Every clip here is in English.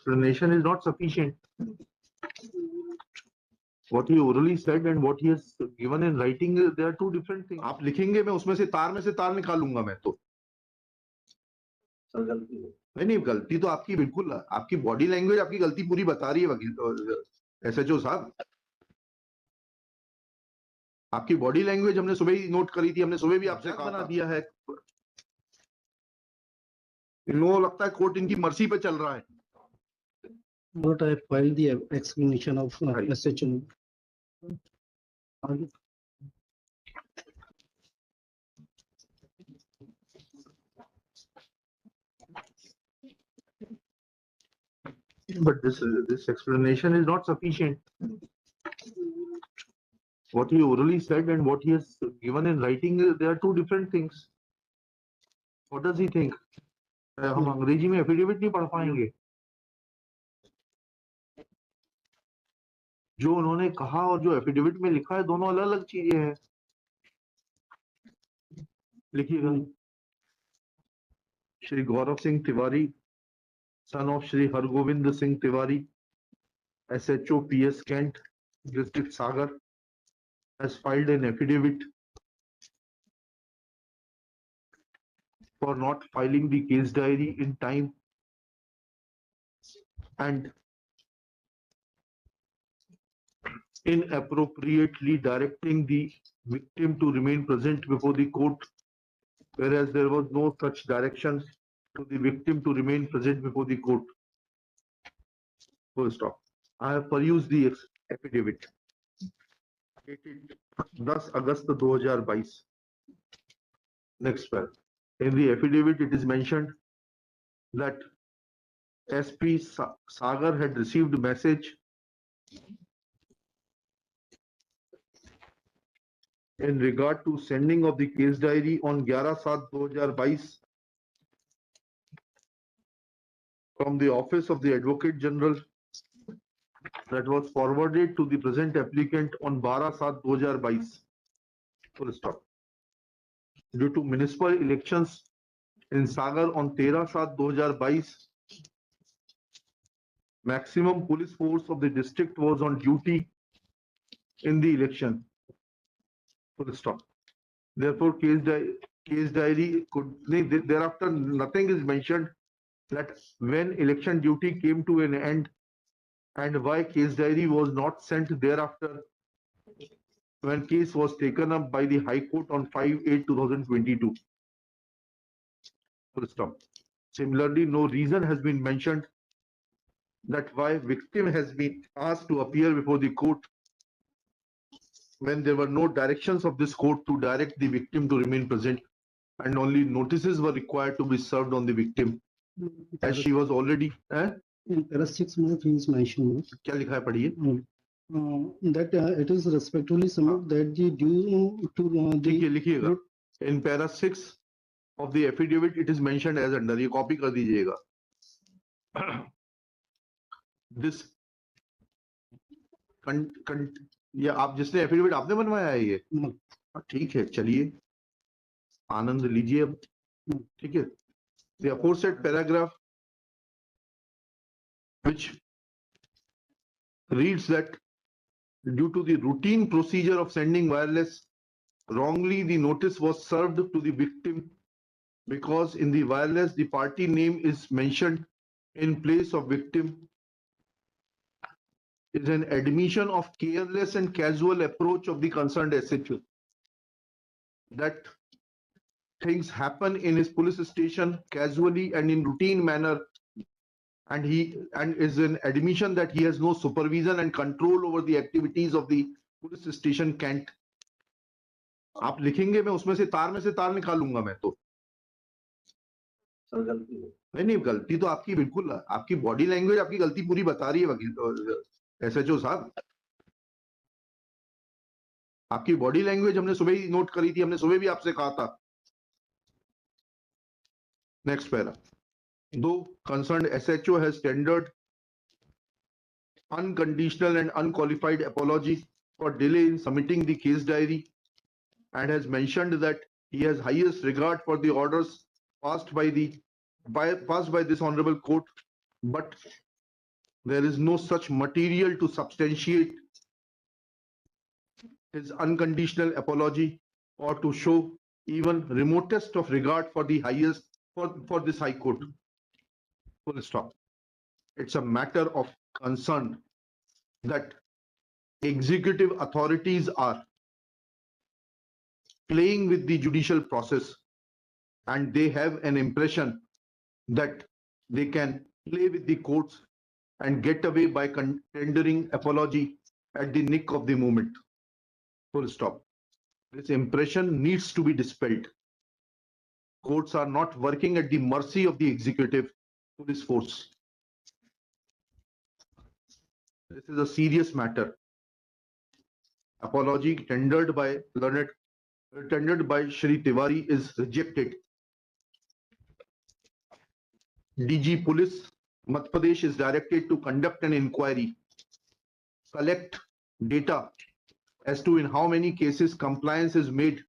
explanation is not sufficient. What he orally said and what he has given in writing, they are two different things. आप लिखेंगे, मैं उसमें से तार निकालूंगा मैं तो। नहीं, गलती तो आपकी बिल्कुल, आपकी बॉडी लैंग्वेज आपकी गलती पूरी बता रही है वकील एसएचओ साहब। आपकी बॉडी लैंग्वेज हमने सुबह ही नोट करी थी, हमने सुबह भी आपसे बना दिया है। इन लोगों को लगता है कोर्ट इनकी मर्जी पे चल रहा है। What I filed the explanation of SHO. But this explanation is not sufficient. What he orally said and what he has given in writing, they are two different things. What does he think? हम अंग्रेजी में affidavit नहीं पढ़ पाएंगे। जो उन्होंने कहा और जो एफिडेविट में लिखा है दोनों अलग अलग चीजें हैं। लिखिएगा, Shri Gaurav Singh Tiwari, son of Shri Hargovind Singh Tiwari, SHO PS Kent, District Sagar, has filed an affidavit for not filing the case diary in time and inappropriately directing the victim to remain present before the court, whereas there was no such direction to the victim to remain present before the court. Full stop. I have perused the affidavit dated 10 August 2022. Next paragraph. In the affidavit, it is mentioned that SP Sagar had received a message in regard to sending of the case diary on 11/7/2022 from the office of the Advocate General that was forwarded to the present applicant on 12/7/2022. Full stop. Due to municipal elections in Sagar on 13/7/2022, maximum police force of the district was on duty in the election. Full stop. Therefore, case diary could thereafter nothing is mentioned that when election duty came to an end and why case diary was not sent thereafter when case was taken up by the High Court on 5/8/2022. Full stop. Similarly, no reason has been mentioned that why victim has been asked to appear before the court when there were no directions of this court to direct the victim to remain present and only notices were required to be served on the victim as she was already In para 6 months he is mentioned. क्या लिखा है पढ़िए That it is respectively submitted that the due to देखिए लिखिएगा in para 6 of the affidavit it is mentioned as under, ये copy कर दीजिएगा। this ये आप जिसने एफिडेविट आपने बनवाया है ये ठीक है, चलिए आनंद लीजिए अब। ठीक है, the aforesaid paragraph which reads that due to the routine procedure of sending wireless, wrongly the notice was served to the victim because in the wireless the party name is mentioned in place of victim is an admission of careless and casual approach of the concerned SHO. That things happen in his police station casually and in routine manner, and is an admission that he has no supervision and control over the activities of the police station Kent. आप लिखेंगे, मैं उसमें से तार निकालूंगा मैं तो। नहीं, गलती तो आपकी बिल्कुल, आपकी बॉडी लैंग्वेज आपकी गलती पूरी बता रही है वकील एसएचओ साहब। आपकी बॉडी लैंग्वेज हमने सुबह ही नोट करी थी, हमने सुबह भी आपसे कहा था। नेक्स्ट पैरा, दो concerned SHO has tendered unconditional and unqualified apology for delay in submitting the case diary and has mentioned that he has highest regard for the orders passed by this honorable court, but there is no such material to substantiate his unconditional apology or to show even remotest of regard for the highest for this High Court. Full stop. It's a matter of concern that executive authorities are playing with the judicial process, and they have an impression that they can play with the courts and get away by tendering apology at the nick of the moment. Full stop. This impression needs to be dispelled. Courts are not working at the mercy of the executive police force. This is a serious matter. Apology tendered by Shri Tiwari is rejected. DG Police Madhya Pradesh is directed to conduct an inquiry, collect data as to in how many cases compliance is made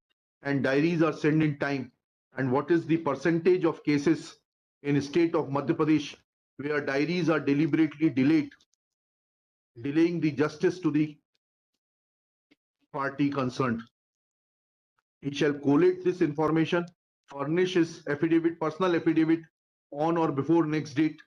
and diaries are sent in time, and what is the percentage of cases in the state of Madhya Pradesh where diaries are deliberately delaying the justice to the party concerned. He shall collate this information, furnish his affidavit, personal affidavit on or before next date,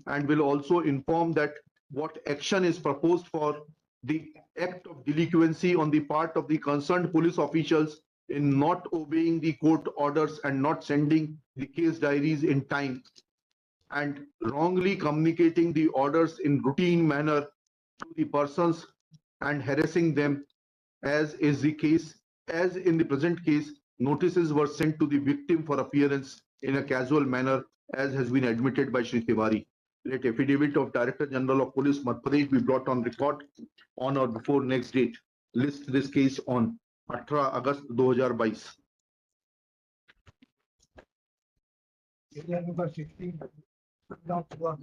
and will also inform that what action is proposed for the act of delinquency on the part of the concerned police officials in not obeying the court orders and not sending the case diaries in time and wrongly communicating the orders in routine manner to the persons and harassing them, as is the case. As in the present case, notices were sent to the victim for appearance in a casual manner, as has been admitted by Shri Tiwari. Let affidavit of Director General of Police Madhya Pradesh be brought on record on or before next date. List this case on 18 August 2022. Area number 16, not to work.